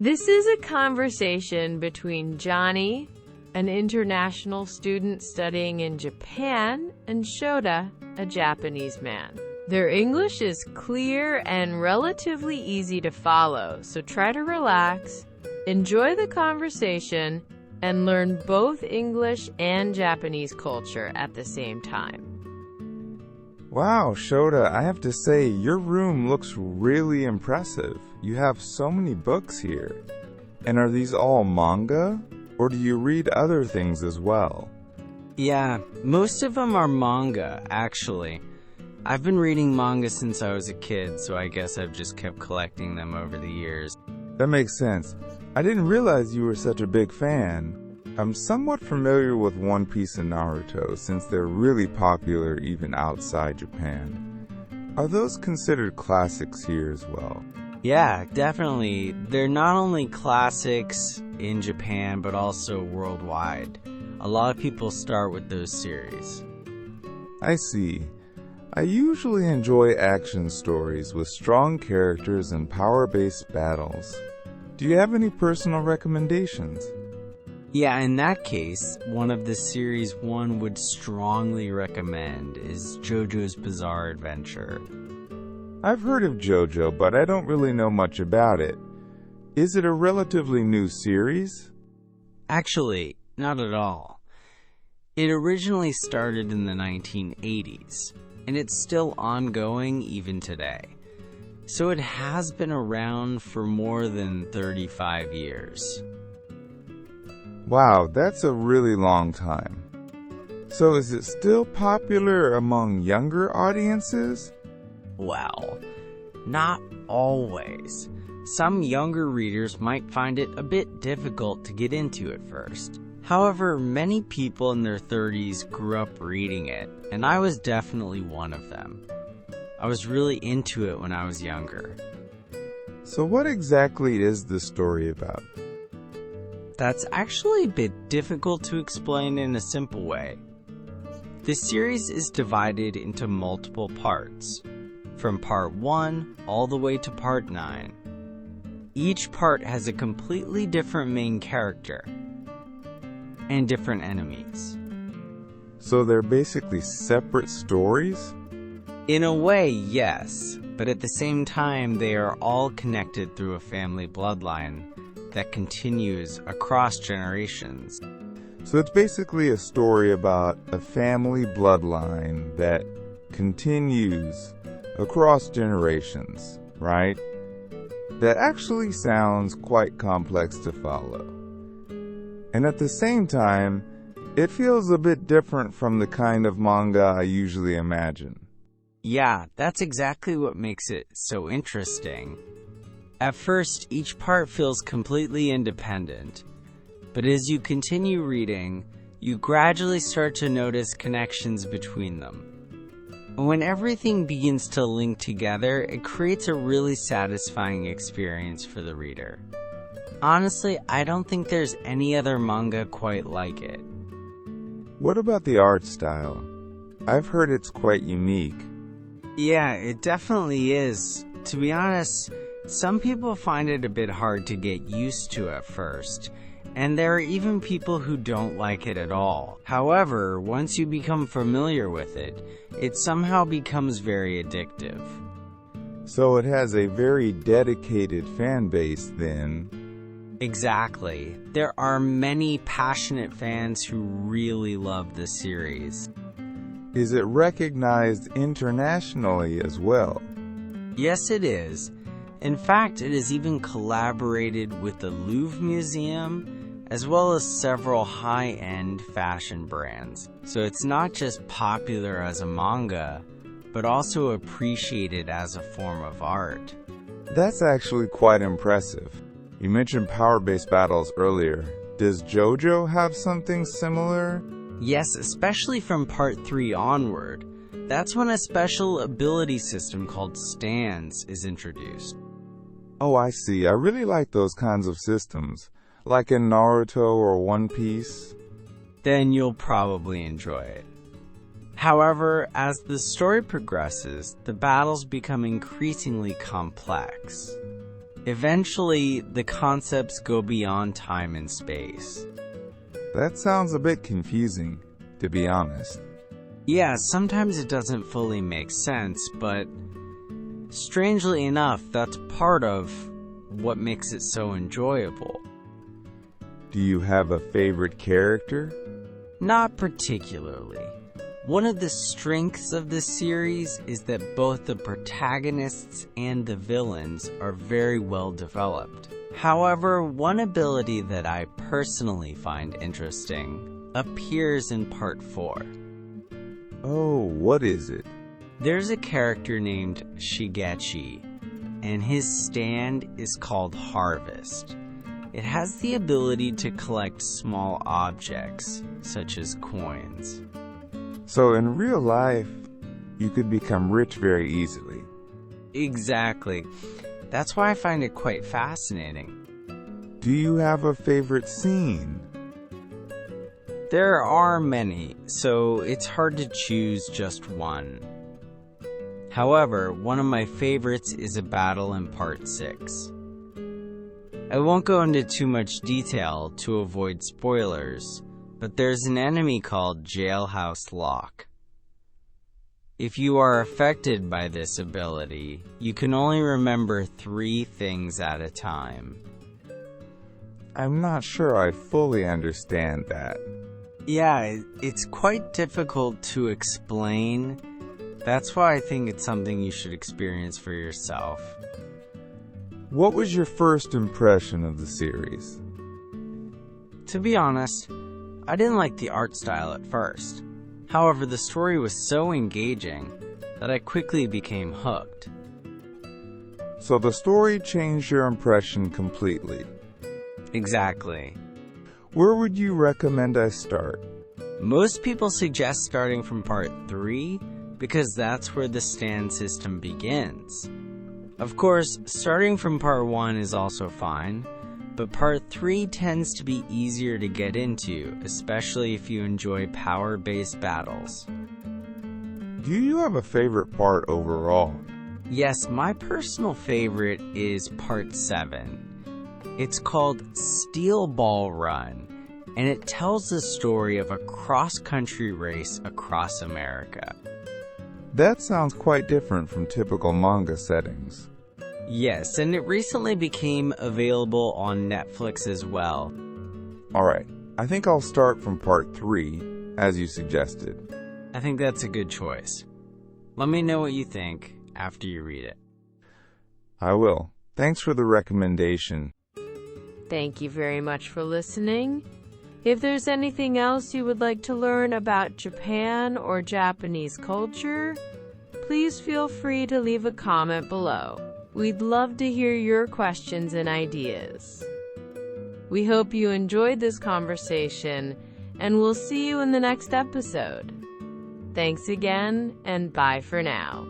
This is a conversation between Johnny, an international student studying in Japan, and Shota, a Japanese man. Their English is clear and relatively easy to follow, so try to relax, enjoy the conversation, and learn both English and Japanese culture at the same time. Wow, Shota, I have to say, your room looks really impressive. You have so many books here. And are these all manga? Or do you read other things as well? Yeah, most of them are manga, actually. I've been reading manga since I was a kid, so I guess I've just kept collecting them over the years. That makes sense. I didn't realize you were such a big fan. I'm somewhat familiar with One Piece and Naruto, since they're really popular even outside Japan. Are those considered classics here as well? Yeah, definitely. They're not only classics in Japan, but also worldwide. A lot of people start with those series. I see. I usually enjoy action stories with strong characters and power-based battles. Do you have any personal recommendations? Yeah, in that case, one of the series one would strongly recommend is JoJo's Bizarre Adventure. I've heard of JoJo, but I don't really know much about it. Is it a relatively new series? Actually, not at all. It originally started in the 1980s, and it's still ongoing even today. So it has been around for more than 35 years. Wow, that's a really long time. So is it still popular among younger audiences? Well, not always. Some younger readers might find it a bit difficult to get into at first. However, many people in their 30s grew up reading it, and I was definitely one of them. I was really into it when I was younger. So what exactly is the story about? That's actually a bit difficult to explain in a simple way. The series is divided into multiple parts, from part 1 all the way to part 9. Each part has a completely different main character and different enemies. So they're basically separate stories? In a way, yes, but at the same time they are all connected through a family bloodline that continues across generations. So it's basically a story about a family bloodline that continues across generations, right? That actually sounds quite complex to follow. And at the same time, it feels a bit different from the kind of manga I usually imagine. Yeah, that's exactly what makes it so interesting. At first, each part feels completely independent, but as you continue reading, you gradually start to notice connections between them. When everything begins to link together, it creates a really satisfying experience for the reader. Honestly, I don't think there's any other manga quite like it. What about the art style? I've heard it's quite unique. Yeah, it definitely is. To be honest, some people find it a bit hard to get used to at first, and there are even people who don't like it at all. However, once you become familiar with it, it somehow becomes very addictive. So it has a very dedicated fan base then. Exactly. There are many passionate fans who really love the series. Is it recognized internationally as well? Yes, it is. In fact, it has even collaborated with the Louvre Museum, as well as several high-end fashion brands. So it's not just popular as a manga, but also appreciated as a form of art. That's actually quite impressive. You mentioned power-based battles earlier. Does JoJo have something similar? Yes, especially from part 3 onward. That's when a special ability system called stands is introduced. Oh, I see. I really like those kinds of systems, like in Naruto or One Piece. Then you'll probably enjoy it. However, as the story progresses, the battles become increasingly complex. Eventually, the concepts go beyond time and space. That sounds a bit confusing, to be honest. Yeah, sometimes it doesn't fully make sense, but strangely enough, that's part of what makes it so enjoyable. Do you have a favorite character? Not particularly. One of the strengths of this series is that both the protagonists and the villains are very well developed. However, one ability that I personally find interesting appears in Part 4. Oh, what is it? There's a character named Shigechi, and his stand is called Harvest. It has the ability to collect small objects, such as coins. So in real life, you could become rich very easily. Exactly. That's why I find it quite fascinating. Do you have a favorite scene? There are many, so it's hard to choose just one. However, one of my favorites is a battle in Part 6. I won't go into too much detail to avoid spoilers, but there's an enemy called Jailhouse Lock. If you are affected by this ability, you can only remember 3 things at a time. I'm not sure I fully understand that. Yeah, it's quite difficult to explain. That's why I think it's something you should experience for yourself. What was your first impression of the series? To be honest, I didn't like the art style at first. However, the story was so engaging that I quickly became hooked. So the story changed your impression completely. Exactly. Where would you recommend I start? Most people suggest starting from Part 3 because that's where the stand system begins. Of course, starting from Part 1 is also fine, but Part 3 tends to be easier to get into, especially if you enjoy power-based battles. Do you have a favorite part overall? Yes, my personal favorite is Part 7. It's called Steel Ball Run, and it tells the story of a cross-country race across America. That sounds quite different from typical manga settings. Yes, and it recently became available on Netflix as well. Alright, I think I'll start from Part 3, as you suggested. I think that's a good choice. Let me know what you think after you read it. I will. Thanks for the recommendation. Thank you very much for listening. If there's anything else you would like to learn about Japan or Japanese culture, please feel free to leave a comment below. We'd love to hear your questions and ideas. We hope you enjoyed this conversation, and we'll see you in the next episode. Thanks again, and bye for now.